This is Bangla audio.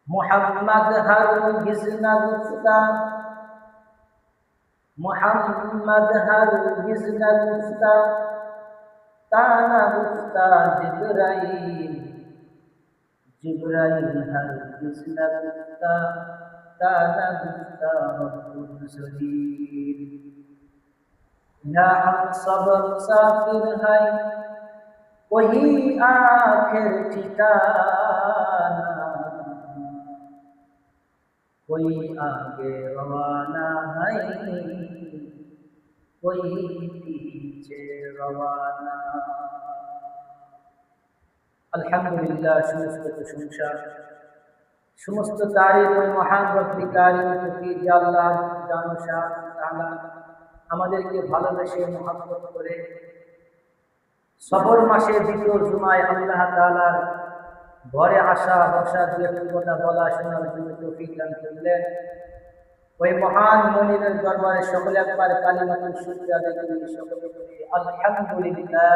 মুহাম্মদ হারগিজ না গুফতা, মুহাম্মদ হারগিজ না গুফতা, তা না গুফতা জিবরাইল, জিবরাইল হারগিজ না গুফতা, তা না গুফতা রব্বুল জলিল। या हम सब मुसाफिर हैं वही आखिर ठिकाना, कोई आगे रवाना है कोई पीछे रवाना। আলহামদুলিল্লাহ, সমস্ত প্রশংসা সমস্ত তারিফ ওই মহান রব্বুল কারীম ফকির আল্লাহ জানো শাহ তাআলা আমাদেরকে ভালোবেসে মহব্বত করে সফর মাসের দ্বিতীয় জুমায় আল্লাহ তাআলার ঘরে আসা বসা দু একটি কথা বলা শোনার জন্য তৌফিক দান করলেন। ওই মহান মনিবের দরবারে সকলে একবার কালিমাতুল শুকর আদায় করি, সকলে বলি আলহামদুলিল্লাহ।